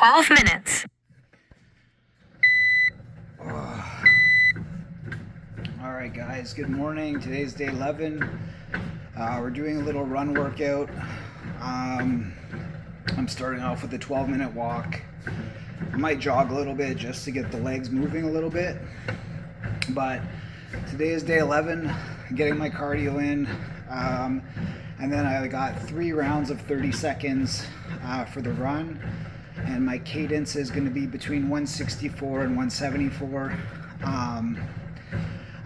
12 minutes. All right, guys, good morning. Today's day 11. We're doing a little run workout. I'm starting off with a 12-minute walk. I might jog a little bit just to get the legs moving a little bit. But today is day 11, getting my cardio in. And then I got 3 rounds of 30 seconds for the run. And my cadence is going to be between 164 and 174. I'm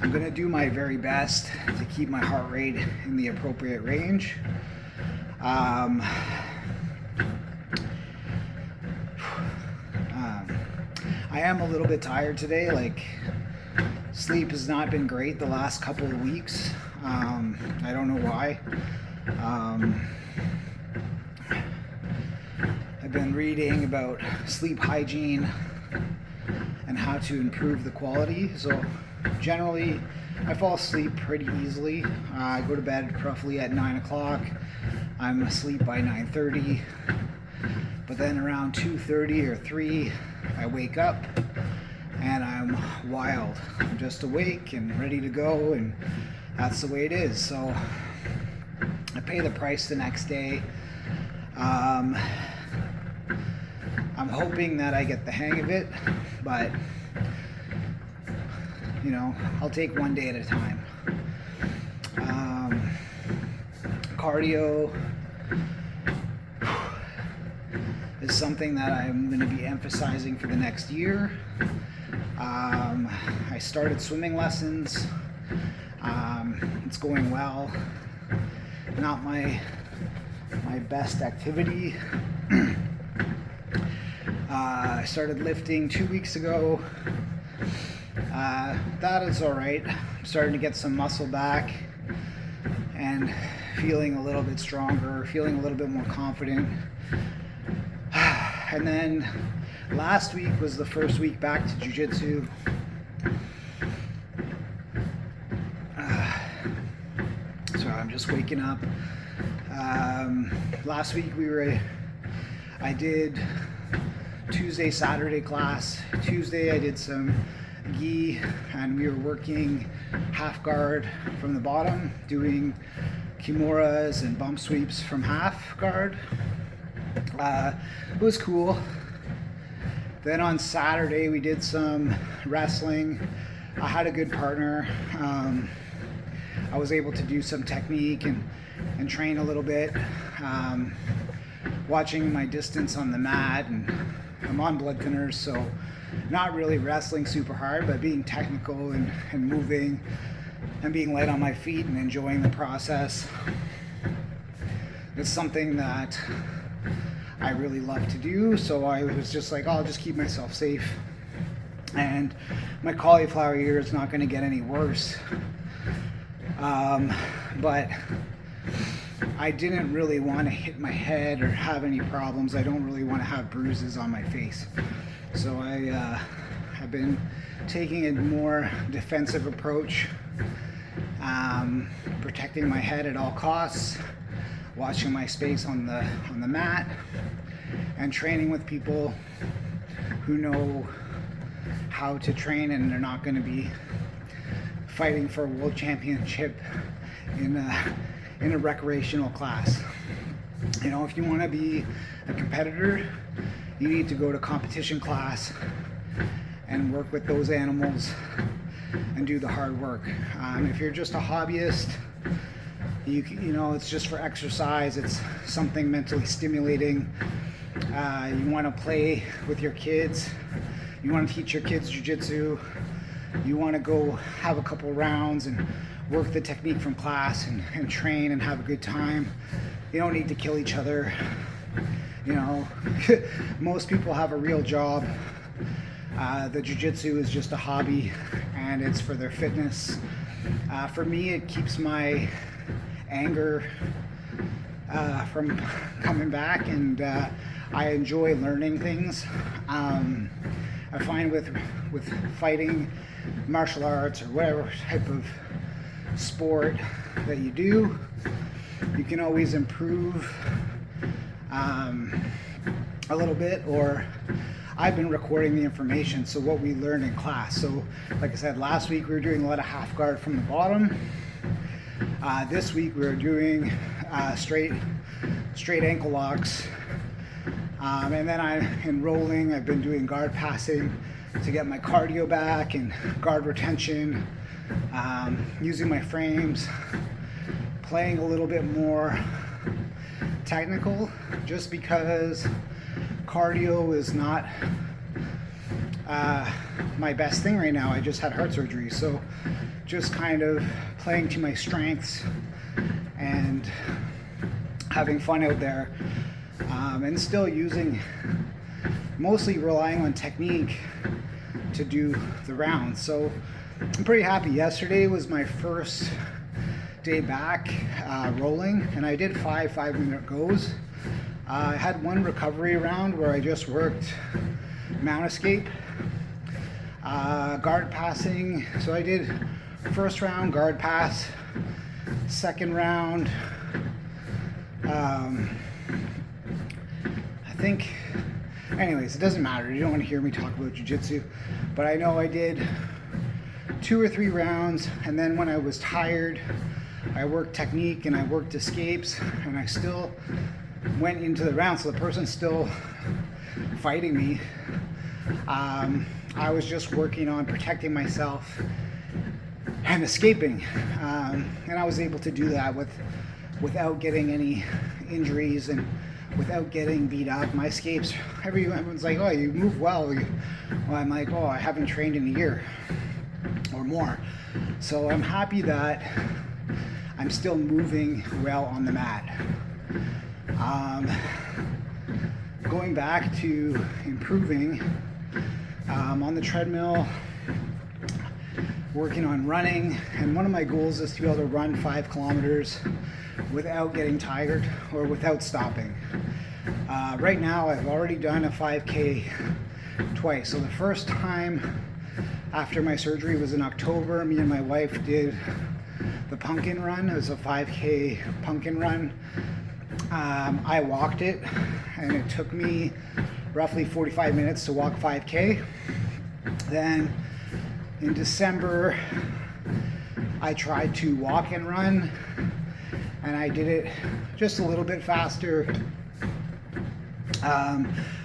going to do my very best to keep my heart rate in the appropriate range. I am a little bit tired today. Like, sleep has not been great the last couple of weeks. I don't know why. I've been reading about sleep hygiene and how to improve the quality. So generally, I fall asleep pretty easily. I go to bed roughly at 9 o'clock. I'm asleep by 9:30. But then around 2:30 or 3, I wake up and I'm wild. I'm just awake and ready to go, and that's the way it is. So I pay the price the next day. I'm hoping that I get the hang of it, but you know, I'll take one day at a time. Cardio is something that I'm going to be emphasizing for the next year. I started swimming lessons. It's going well. Not my best activity. I started lifting 2 weeks ago. That is all right. I'm starting to get some muscle back and feeling a little bit stronger, feeling a little bit more confident. And then last week was the first week back to jiu-jitsu. So I'm just waking up. Last week I did Tuesday, Saturday class. Tuesday I did some gi, and we were working half guard from the bottom, doing kimuras and bump sweeps from half guard. It was cool. Then on Saturday we did some wrestling. I had a good partner. I was able to do some technique and train a little bit. Watching my distance on the mat, and I'm on blood thinners, so not really wrestling super hard, but being technical and moving and being light on my feet and enjoying the process. It's something that I really love to do, so I was just like, I'll just keep myself safe. And my cauliflower ear is not going to get any worse. But I didn't really want to hit my head or have any problems. I don't really want to have bruises on my face. So I have been taking a more defensive approach, protecting my head at all costs, watching my space on the mat, and training with people who know how to train, and they're not going to be fighting for a world championship in a recreational class. You know, if you want to be a competitor, you need to go to competition class and work with those animals and do the hard work. If you're just a hobbyist, you know, it's just for exercise. It's something mentally stimulating. You want to play with your kids. You want to teach your kids jiu-jitsu. You want to go have a couple rounds and work the technique from class and train and have a good time. You don't need to kill each other. You know, most people have a real job. The jiu-jitsu is just a hobby, and it's for their fitness. For me, it keeps my anger from coming back, and I enjoy learning things. I find with fighting, martial arts, or whatever type of sport that you do, you can always improve. a little bit, or I've been recording the information, so what we learned in class. So like I said, last week we were doing a lot of half guard from the bottom. This week we were doing straight ankle locks. And then in rolling, I've been doing guard passing to get my cardio back and guard retention, using my frames, playing a little bit more technical, just because cardio is not my best thing right now. I just had heart surgery, so just kind of playing to my strengths and having fun out there, and still mostly relying on technique to do the rounds. So I'm pretty happy. Yesterday was my first day back rolling, and I did 5-minute goes. I had one recovery round where I just worked mount escape, guard passing. So I did first round guard pass, second round I think, anyways, it doesn't matter. You don't want to hear me talk about jiu-jitsu, but I know I did 2 or 3 rounds, and then when I was tired, I worked technique and I worked escapes, and I still went into the round, so the person's still fighting me. I was just working on protecting myself and escaping, and I was able to do that without getting any injuries and without getting beat up. My escapes, everyone's like, oh, you move well. Well, I'm like, oh, I haven't trained in a year or more. So I'm happy that I'm still moving well on the mat. Going back to improving on the treadmill, working on running, and one of my goals is to be able to run 5 kilometers without getting tired or without stopping. Right now I've already done a 5K twice. So the first time after my surgery was in October. Me and my wife did the pumpkin run. It was a 5K pumpkin run. I walked it, and it took me roughly 45 minutes to walk 5K. Then in December, I tried to walk and run, and I did it just a little bit faster,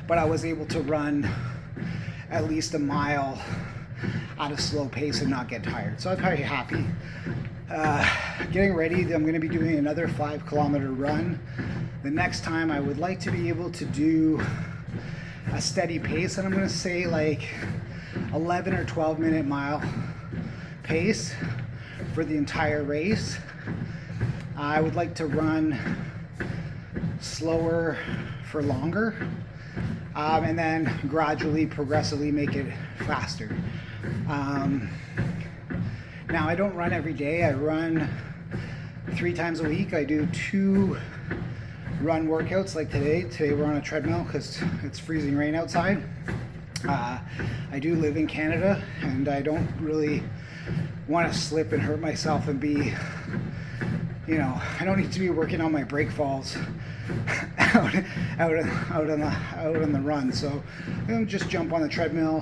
but I was able to run at least a mile at a slow pace and not get tired. So I'm very happy. Getting ready, I'm going to be doing another 5-kilometer run. The next time I would like to be able to do a steady pace, and I'm going to say like 11 or 12 minute mile pace for the entire race. I would like to run slower for longer, and then gradually, progressively make it faster. Now I don't run every day. I run 3 times a week. I do 2 run workouts like today. Today we're on a treadmill because it's freezing rain outside. I do live in Canada, and I don't really want to slip and hurt myself and be, I don't need to be working on my break falls out on the run. So I'm gonna just jump on the treadmill.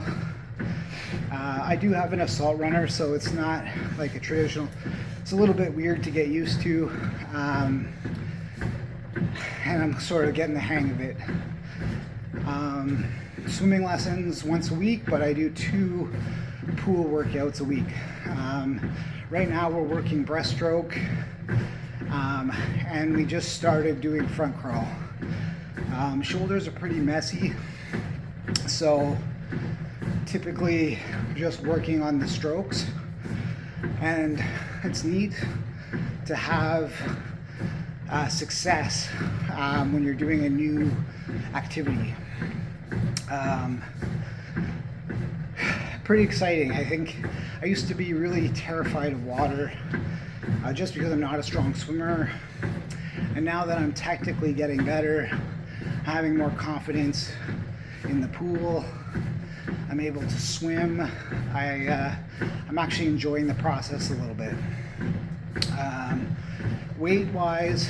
I do have an assault runner, so it's not like a traditional. It's a little bit weird to get used to, and I'm sort of getting the hang of it. Swimming lessons once a week, but I do 2 pool workouts a week. Right now we're working breaststroke, and we just started doing front crawl. Shoulders are pretty messy, so typically just working on the strokes, and it's neat to have success when you're doing a new activity. Pretty exciting. I think I used to be really terrified of water just because I'm not a strong swimmer, and now that I'm technically getting better, having more confidence in the pool, I'm able to swim. I'm actually enjoying the process a little bit. Weight wise,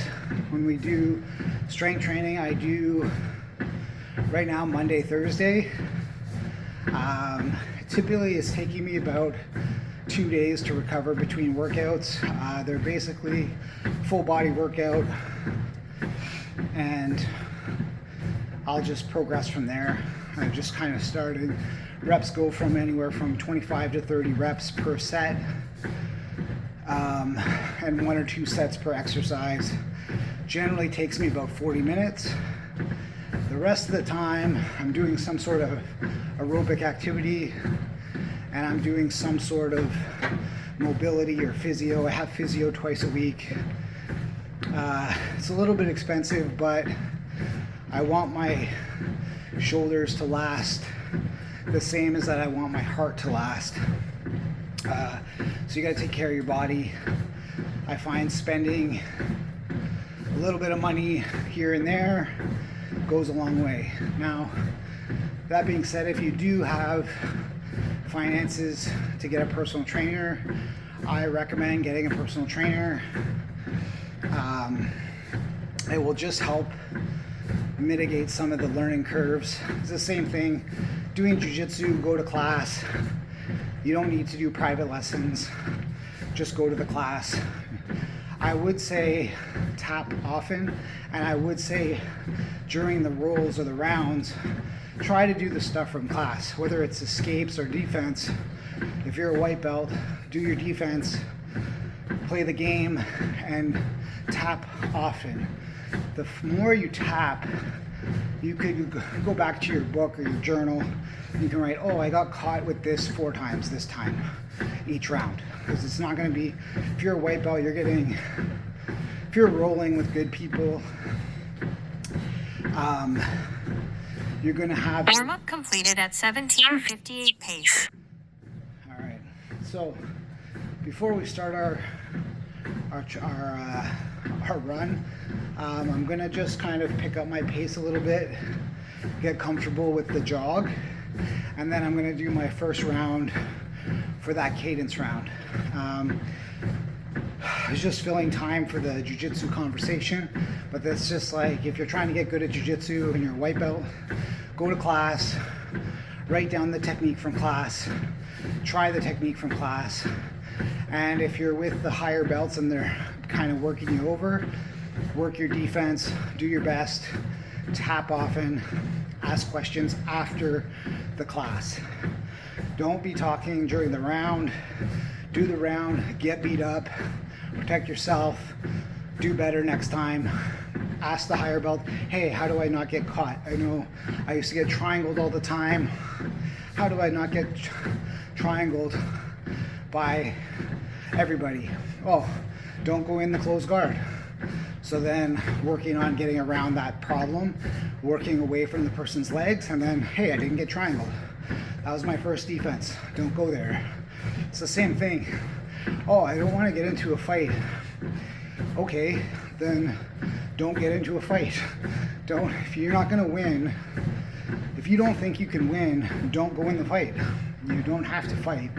when we do strength training, I do right now, Monday, Thursday. Typically it's taking me about 2 days to recover between workouts. They're basically full body workout, and I'll just progress from there. I just kind of started. Reps go from anywhere from 25 to 30 reps per set, and 1 or 2 sets per exercise. Generally takes me about 40 minutes. The rest of the time I'm doing some sort of aerobic activity, and I'm doing some sort of mobility or physio. I have physio twice a week. It's a little bit expensive, but I want my shoulders to last the same as that I want my heart to last. So you got to take care of your body. I find spending a little bit of money here and there goes a long way. Now, that being said, if you do have finances to get a personal trainer, I recommend getting a personal trainer. It will just help mitigate some of the learning curves. It's the same thing doing jiu-jitsu. Go to class. You don't need to do private lessons, just go to the class. I would say tap often, and I would say during the rolls or the rounds, try to do the stuff from class, whether it's escapes or defense. If you're a white belt, do your defense, play the game, and tap often. The more you tap, you could go back to your book or your journal. You can write, oh, I got caught with this 4 times this time, each round. Because it's not going to be, if you're a white belt, if you're rolling with good people, you're going to have... Warm-up completed at 17:58 pace. All right. So before we start our run, I'm going to just kind of pick up my pace a little bit, get comfortable with the jog, and then I'm going to do my first round for that cadence round. I was just filling time for the jiu-jitsu conversation, but that's just like, if you're trying to get good at jiu-jitsu and you're a white belt, go to class, write down the technique from class, try the technique from class, and if you're with the higher belts and they're kind of working you over, work your defense, do your best, tap often, ask questions after the class. Don't be talking during the round. Do the round, get beat up, protect yourself, do better next time. Ask the higher belt, hey, how do I not get caught? I know I used to get triangled all the time. How do I not get triangled by everybody? Oh, don't go in the closed guard. So then working on getting around that problem, working away from the person's legs, and then, hey, I didn't get triangled. That was my first defense. Don't go there. It's the same thing. Oh, I don't want to get into a fight. Okay, then don't get into a fight. If you're not going to win, if you don't think you can win, don't go in the fight. You don't have to fight.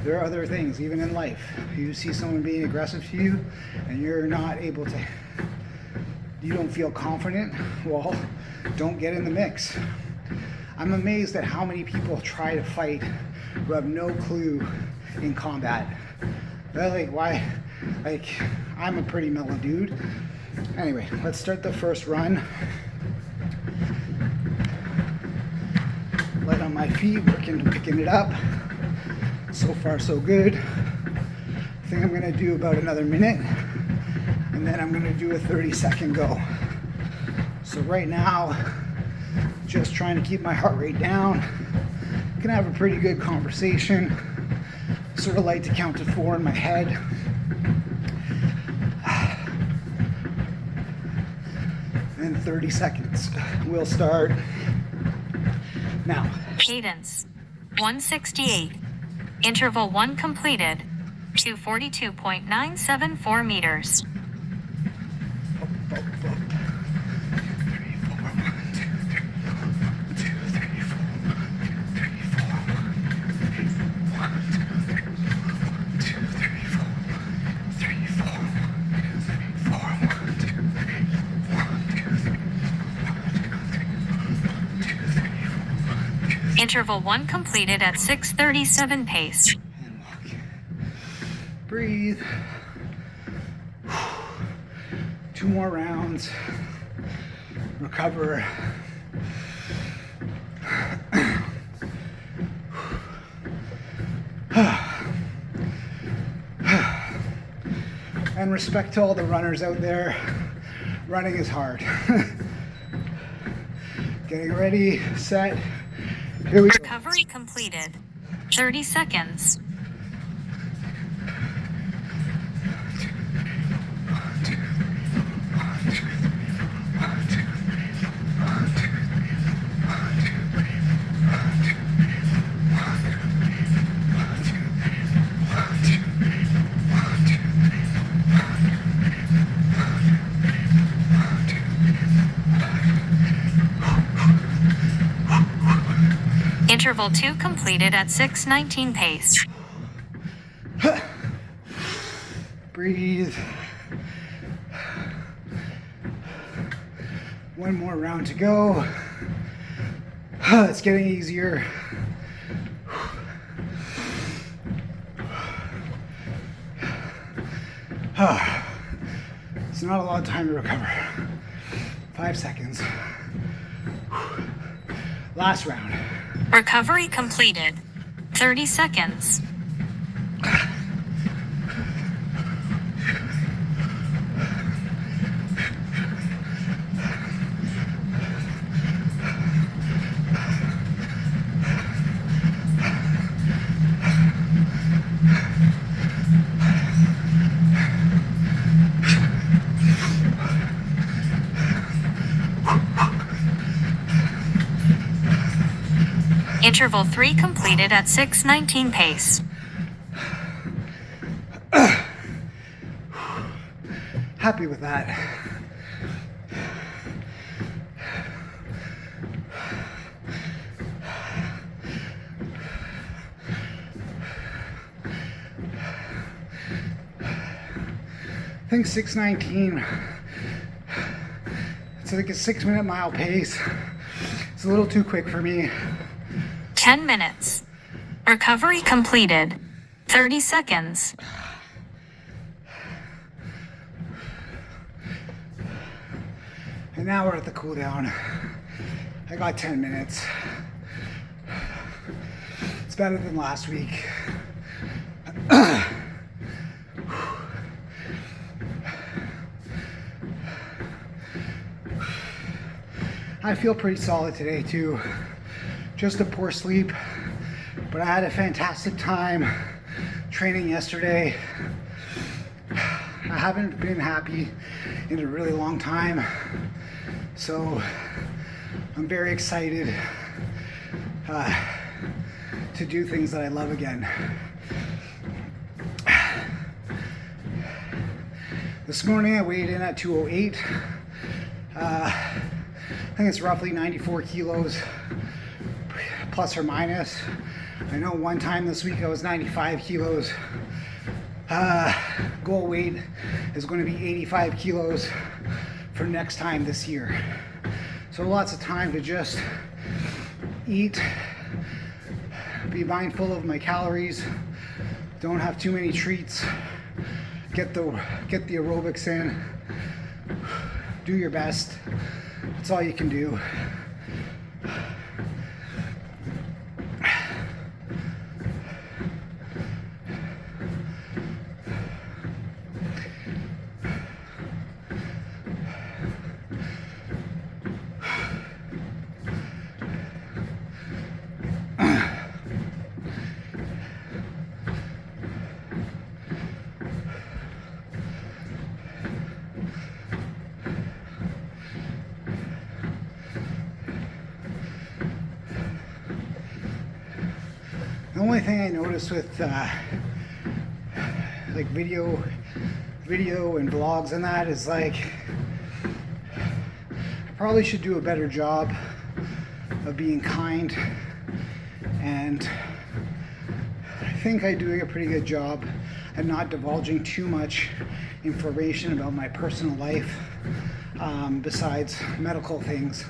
There are other things, even in life. You see someone being aggressive to you and you're not able to, you don't feel confident, well, don't get in the mix. I'm amazed at how many people try to fight who have no clue in combat. They're like, why? Like, I'm a pretty mellow dude. Anyway, let's start the first run. Light on my feet, picking it up. So far, so good. I think I'm gonna do about another minute, and then I'm gonna do a 30-second go. So right now, just trying to keep my heart rate down. Can have a pretty good conversation. Sort of like to count to 4 in my head. And 30 seconds. We'll start now. Cadence 168. Interval 1 completed. 242.974 meters. Interval 1 completed at 6:37 pace. And walk. Breathe. 2 more rounds. Recover. And respect to all the runners out there. Running is hard. Getting ready, set. Here we go. Recovery completed. 30 seconds. Interval 2 completed at 6:19 pace. Breathe. 1 more round to go. It's getting easier. It's not a lot of time to recover. 5 seconds. Last round. Recovery completed. 30 seconds. Interval 3 completed at 6:19 pace. Happy with that. I think 6:19. It's like a 6-minute mile pace. It's a little too quick for me. 10 minutes. Recovery completed. 30 seconds. And now we're at the cool down. I got 10 minutes. It's better than last week. I feel pretty solid today too. Just a poor sleep, but I had a fantastic time training yesterday. I haven't been happy in a really long time, so I'm very excited to do things that I love again. This morning I weighed in at 208. I think it's roughly 94 kilos. Plus or minus. I know one time this week I was 95 kilos. Goal weight is going to be 85 kilos for next time this year. So lots of time to just eat, be mindful of my calories, don't have too many treats, get the aerobics in, do your best. That's all you can do. The only thing I noticed with like video and vlogs and that is like I probably should do a better job of being kind, and I think I'm doing a pretty good job at not divulging too much information about my personal life besides medical things.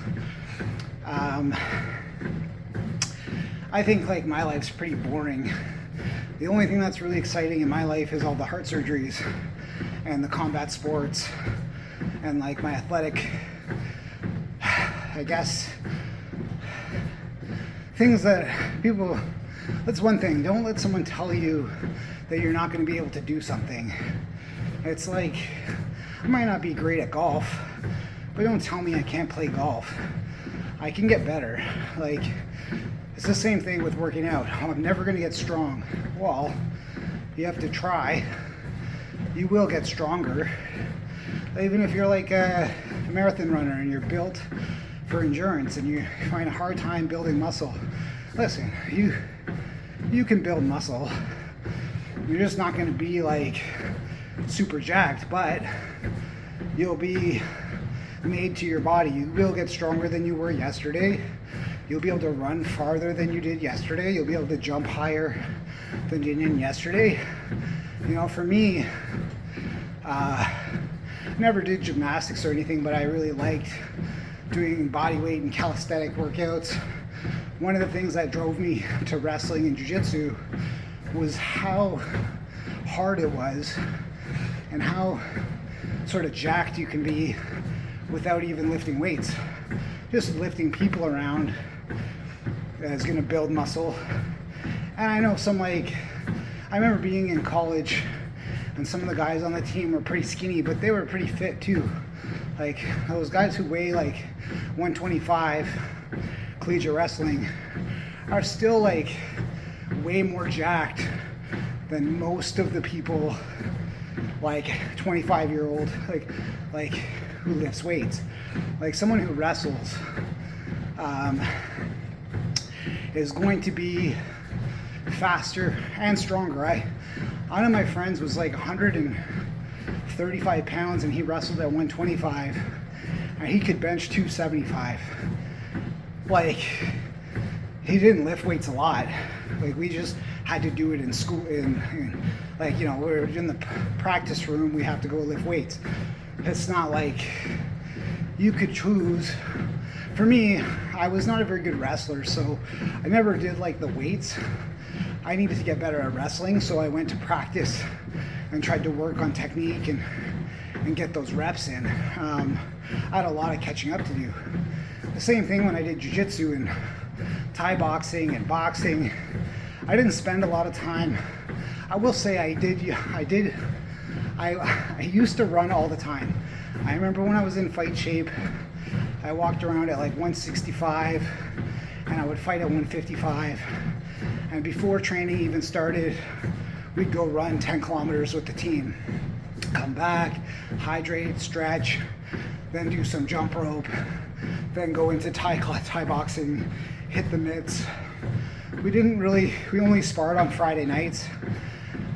I think like my life's pretty boring. The only thing that's really exciting in my life is all the heart surgeries and the combat sports and like my athletic, I guess, things that people, that's one thing. Don't let someone tell you that you're not going to be able to do something. It's like, I might not be great at golf, but don't tell me I can't play golf. I can get better. Like, it's the same thing with working out. Oh, I'm never going to get strong. Well, you have to try. You will get stronger. Even if you're like a marathon runner and you're built for endurance and you find a hard time building muscle, listen, you can build muscle. You're just not going to be like super jacked, but you'll be made to your body. You will get stronger than you were yesterday. You'll be able to run farther than you did yesterday. You'll be able to jump higher than you did yesterday. You know, for me, never did gymnastics or anything, but I really liked doing body weight and calisthenic workouts. One of the things that drove me to wrestling and jiu-jitsu was how hard it was and how sort of jacked you can be without even lifting weights. Just lifting people around is going to build muscle. And I know some, like, I remember being in college and some of the guys on the team were pretty skinny, but they were pretty fit too. Like those guys who weigh like 125 collegiate wrestling are still like way more jacked than most of the people like 25-year-old like who lifts weights. Like someone who wrestles is going to be faster and stronger. One of my friends was like 135 pounds and he wrestled at 125 and he could bench 275. Like, he didn't lift weights a lot. Like, we just had to do it in school, like, you know, we're in the practice room, we have to go lift weights. It's not like you could choose. For me, I was not a very good wrestler, so I never did like the weights. I needed to get better at wrestling, so I went to practice and tried to work on technique and get those reps in. I had a lot of catching up to do. The same thing when I did jiu-jitsu and Thai boxing and boxing. I didn't spend a lot of time. I will say I used to run all the time. I remember when I was in fight shape, I walked around at like 165 and I would fight at 155. And before training even started, we'd go run 10 kilometers with the team. Come back, hydrate, stretch, then do some jump rope, then go into Thai boxing, hit the mitts. We only sparred on Friday nights,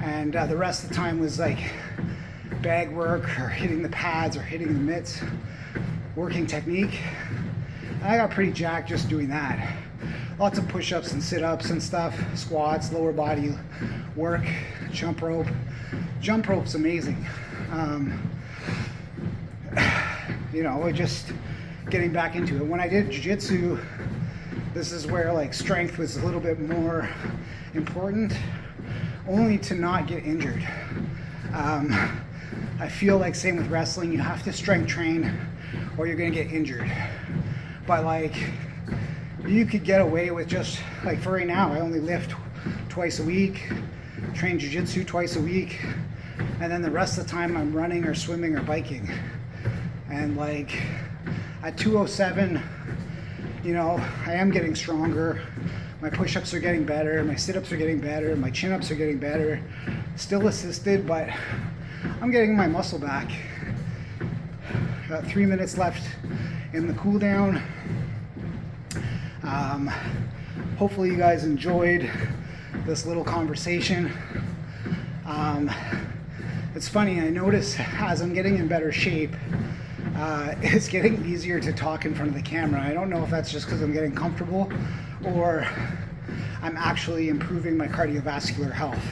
and the rest of the time was like bag work or hitting the pads or hitting the mitts, working technique. And I got pretty jacked just doing that. Lots of push-ups and sit-ups and stuff, squats, lower body work, jump rope. Jump rope's amazing. You know, just getting back into it. When I did jiu-jitsu, this is where like strength was a little bit more important, only to not get injured. I feel like same with wrestling, you have to strength train or you're gonna get injured. But like, you could get away with just, like for right now, I only lift twice a week, train jiu-jitsu twice a week, and then the rest of the time I'm running or swimming or biking. And like at 207, you know, I am getting stronger. My push-ups are getting better, my sit-ups are getting better, my chin-ups are getting better. Still assisted, but I'm getting my muscle back. Got 3 minutes left in the cool down. Hopefully you guys enjoyed this little conversation. It's funny, I notice as I'm getting in better shape, it's getting easier to talk in front of the camera. I don't know if that's just because I'm getting comfortable or I'm actually improving my cardiovascular health.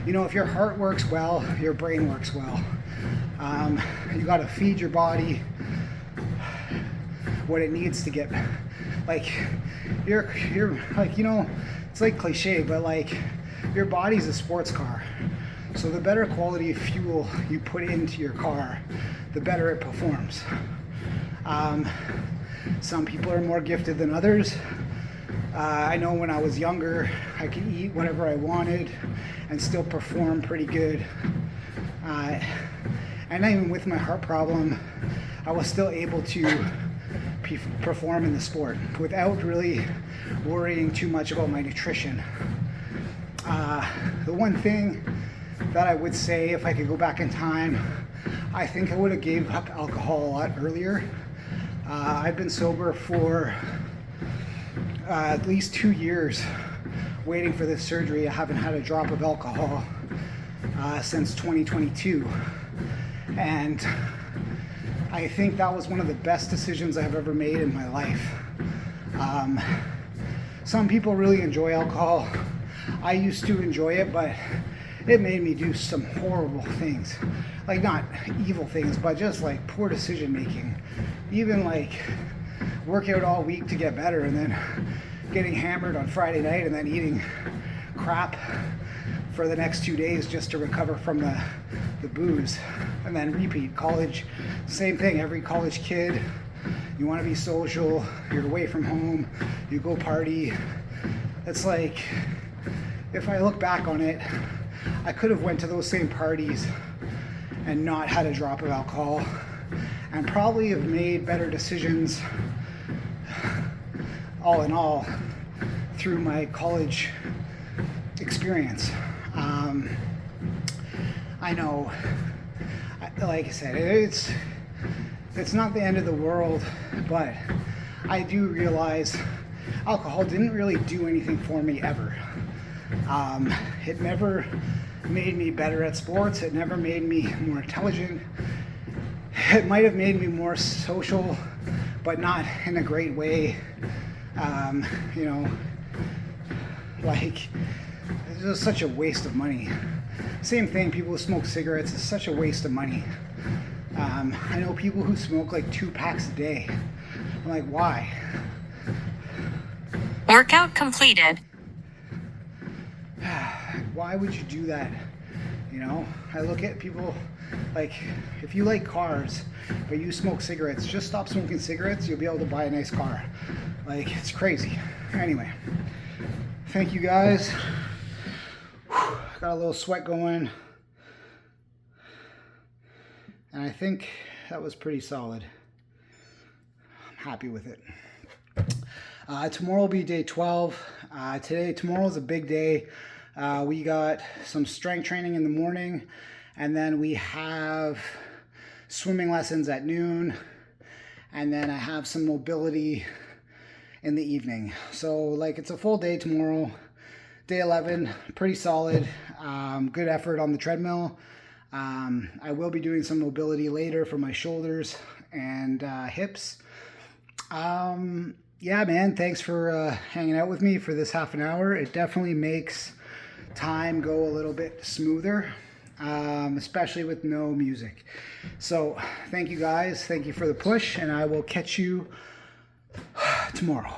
You know, if your heart works well, your brain works well. You got to feed your body what it needs to get. Like you're like, you know, it's like cliche, but like your body's a sports car. So the better quality of fuel you put into your car, the better it performs. Some people are more gifted than others. I know when I was younger, I could eat whatever I wanted and still perform pretty good. And even with my heart problem, I was still able to perform in the sport without really worrying too much about my nutrition. The one thing that I would say, if I could go back in time, I think I would have gave up alcohol a lot earlier. I've been sober for at least 2 years waiting for this surgery. I haven't had a drop of alcohol since 2022. And I think that was one of the best decisions I've ever made in my life. Some people really enjoy alcohol. I used to enjoy it, but it made me do some horrible things. Like, not evil things, but just like poor decision making. Even like work out all week to get better and then getting hammered on Friday night and then eating crap for the next 2 days just to recover from the booze, and then repeat. College, same thing. Every college kid, you want to be social, you're away from home, you go party. It's like, if I look back on it, I could have went to those same parties and not had a drop of alcohol and probably have made better decisions all in all through my college experience. I know, like I said, it's not the end of the world, but I do realize alcohol didn't really do anything for me ever. It never made me better at sports. It never made me more intelligent. It might have made me more social, but not in a great way. You know, like, it's just such a waste of money. Same thing, people who smoke cigarettes, it's such a waste of money. I know people who smoke like 2 packs a day. I'm like, why? Workout completed. Why would you do that? You know, I look at people like, if you like cars, but you smoke cigarettes, just stop smoking cigarettes, you'll be able to buy a nice car. Like, it's crazy. Anyway, thank you guys. Got a little sweat going. And I think that was pretty solid. I'm happy with it. Tomorrow will be day 12. Tomorrow's a big day. We got some strength training in the morning, and then we have swimming lessons at noon, and then I have some mobility in the evening. So like, it's a full day tomorrow. Day 11, pretty solid. Good effort on the treadmill. I will be doing some mobility later for my shoulders and hips. Yeah, man, thanks for hanging out with me for this half an hour. It definitely makes time go a little bit smoother, especially with no music. So thank you guys. Thank you for the push, and I will catch you tomorrow.